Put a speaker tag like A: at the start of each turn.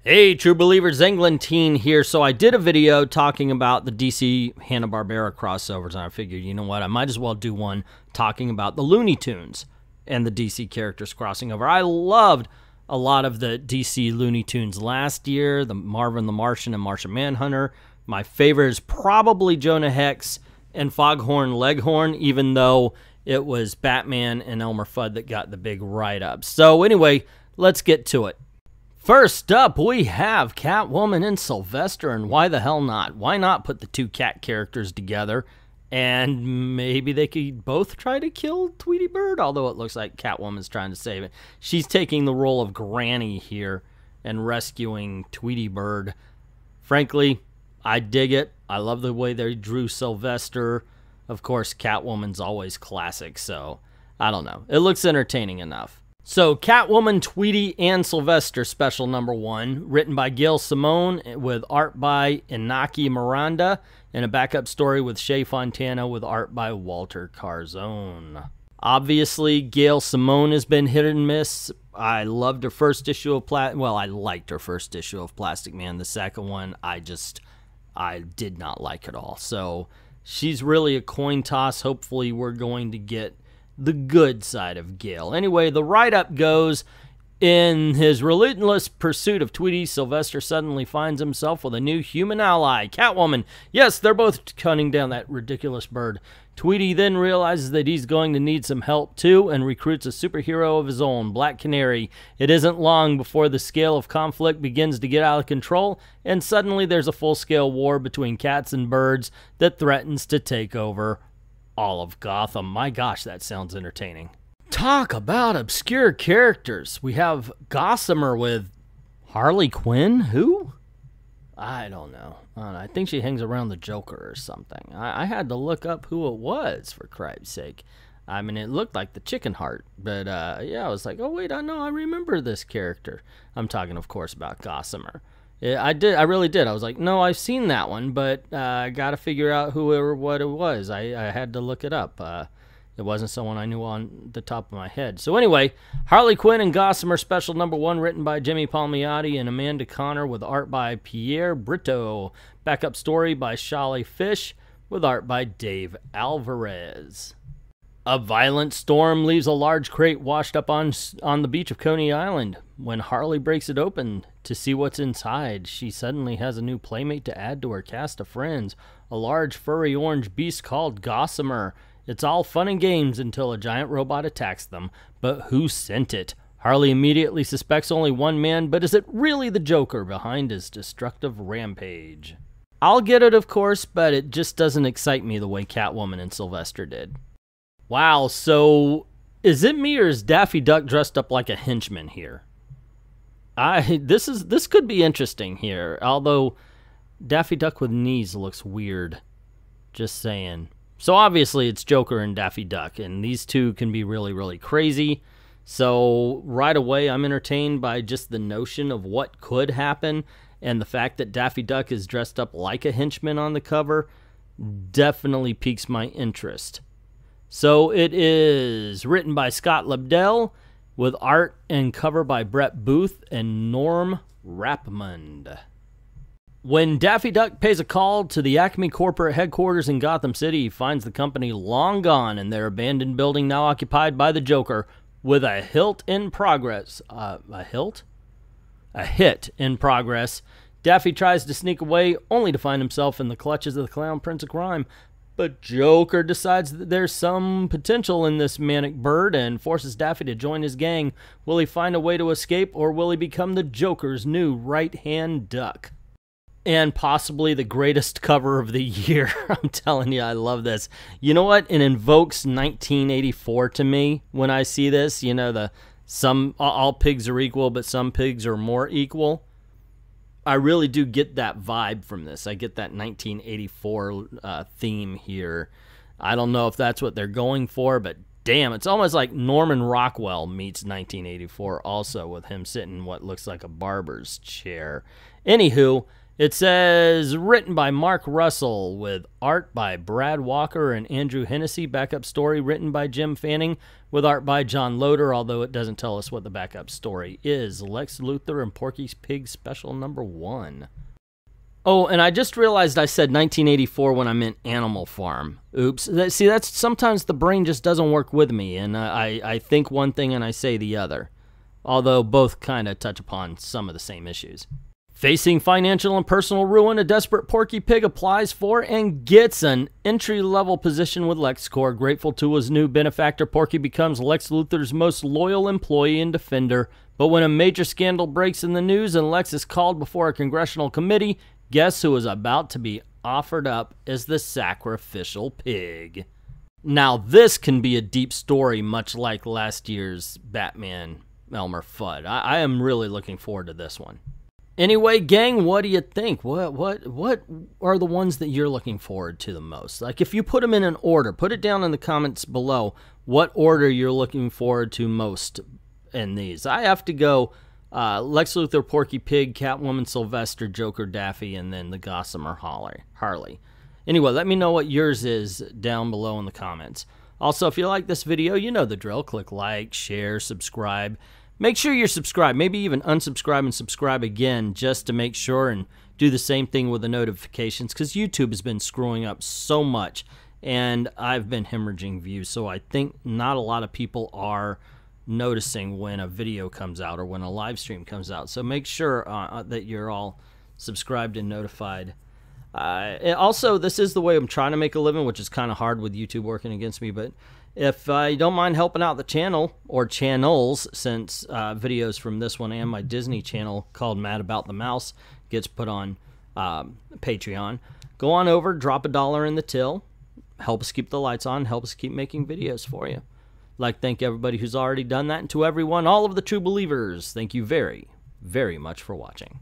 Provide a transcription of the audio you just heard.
A: Hey, true believers, Englentine here. So I did a video talking about the DC Hanna-Barbera crossovers, and I figured, you know what, I might as well do one talking about the Looney Tunes and the DC characters crossing over. I loved a lot of the DC Looney Tunes last year, the Marvin the Martian and Martian Manhunter. My favorite is probably Jonah Hex and Foghorn Leghorn, even though it was Batman and Elmer Fudd that got the big write-up. So anyway, let's get to it. First up, we have Catwoman and Sylvester, and why the hell not? Why not put the two cat characters together, and maybe they could both try to kill Tweety Bird, although it looks like Catwoman's trying to save it. She's taking the role of Granny here and rescuing Tweety Bird. Frankly, I dig it. I love the way they drew Sylvester. Of course, Catwoman's always classic, so I don't know. It looks entertaining enough. So, Catwoman, Tweety, and Sylvester Special Number 1, written by Gail Simone with art by Inaki Miranda, and a backup story with Shea Fontana with art by Walter Carzone. Obviously, Gail Simone has been hit and miss. I loved her first issue of I liked her first issue of Plastic Man. The second one, I did not like at all. So, she's really a coin toss. Hopefully, we're going to get the good side of Gail. Anyway, the write-up goes, in his relentless pursuit of Tweety, Sylvester suddenly finds himself with a new human ally, Catwoman. Yes, they're both hunting down that ridiculous bird. Tweety then realizes that he's going to need some help too and recruits a superhero of his own, Black Canary. It isn't long before the scale of conflict begins to get out of control, and suddenly there's a full-scale war between cats and birds that threatens to take over all of Gotham. My gosh, that sounds entertaining. Talk about obscure characters. We have Gossamer with Harley Quinn. Who? I don't know. I think she hangs around the Joker or something. I had to look up who it was, for Christ's sake. I mean, it looked like the Chicken Heart, but yeah, I was like, oh wait, I remember this character. I'm talking, of course, about Gossamer. Yeah, I really did. I was like, no, I've seen that one, but I got to figure out who or what it was. I had to look it up. It wasn't someone I knew on the top of my head. So anyway, Harley Quinn and Gossamer Special Number 1, written by Jimmy Palmiotti and Amanda Connor, with art by Pierre Brito. Backup story by Shally Fish, with art by Dave Alvarez. A violent storm leaves a large crate washed up on the beach of Coney Island. When Harley breaks it open to see what's inside, she suddenly has a new playmate to add to her cast of friends, a large furry orange beast called Gossamer. It's all fun and games until a giant robot attacks them. But who sent it? Harley immediately suspects only one man, but is it really the Joker behind his destructive rampage? I'll get it, of course, but it just doesn't excite me the way Catwoman and Sylvester did. Wow, so is it me or is Daffy Duck dressed up like a henchman here? This could be interesting here, although Daffy Duck with knees looks weird. Just saying. So obviously it's Joker and Daffy Duck, and these two can be really, really crazy. So right away I'm entertained by just the notion of what could happen, and the fact that Daffy Duck is dressed up like a henchman on the cover definitely piques my interest. So it is written by Scott Lobdell, with art and cover by Brett Booth and Norm Rapmund. When Daffy Duck pays a call to the Acme corporate headquarters in Gotham City, he finds the company long gone and their abandoned building now occupied by the Joker, with a hit in progress. A hit in progress. Daffy tries to sneak away, only to find himself in the clutches of the Clown Prince of Crime. But Joker decides that there's some potential in this manic bird and forces Daffy to join his gang. Will he find a way to escape, or will he become the Joker's new right-hand duck? And possibly the greatest cover of the year. I'm telling you, I love this. You know what? It invokes 1984 to me when I see this. You know, all pigs are equal, but some pigs are more equal. I really do get that vibe from this. I get that 1984 theme here. I don't know if that's what they're going for, but damn, it's almost like Norman Rockwell meets 1984 also, with him sitting in what looks like a barber's chair. Anywho, It says, written by Mark Russell with art by Brad Walker and Andrew Hennessy. Backup story written by Jim Fanning with art by John Loder, although it doesn't tell us what the backup story is. Lex Luthor and Porky's Pig Special number 1. Oh, and I just realized I said 1984 when I meant Animal Farm. Oops. See, that's sometimes the brain just doesn't work with me, and I think one thing and I say the other, although both kind of touch upon some of the same issues. Facing financial and personal ruin, a desperate Porky Pig applies for and gets an entry-level position with LexCorp. Grateful to his new benefactor, Porky becomes Lex Luthor's most loyal employee and defender. But when a major scandal breaks in the news and Lex is called before a congressional committee, guess who is about to be offered up as the sacrificial pig? Now this can be a deep story, much like last year's Batman Elmer Fudd. I am really looking forward to this one. Anyway, gang, what do you think? What are the ones that you're looking forward to the most? Like, if you put them in an order, put it down in the comments below what order you're looking forward to most in these. I have to go Lex Luthor, Porky Pig, Catwoman, Sylvester, Joker, Daffy, and then the Gossamer Harley. Anyway, let me know what yours is down below in the comments. Also, if you like this video, you know the drill. Click like, share, subscribe. Make sure you're subscribed. Maybe even unsubscribe and subscribe again just to make sure, and do the same thing with the notifications, because YouTube has been screwing up so much and I've been hemorrhaging views. So I think not a lot of people are noticing when a video comes out or when a live stream comes out. So make sure that you're all subscribed and notified. Also, this is the way I'm trying to make a living, which is kind of hard with YouTube working against me, but if you don't mind helping out the channel, or channels, since videos from this one and my Disney channel called Mad About the Mouse gets put on Patreon, go on over, drop $1 in the till, help us keep the lights on, help us keep making videos for you. I'd like to thank everybody who's already done that, and to everyone, all of the true believers, thank you very, very much for watching.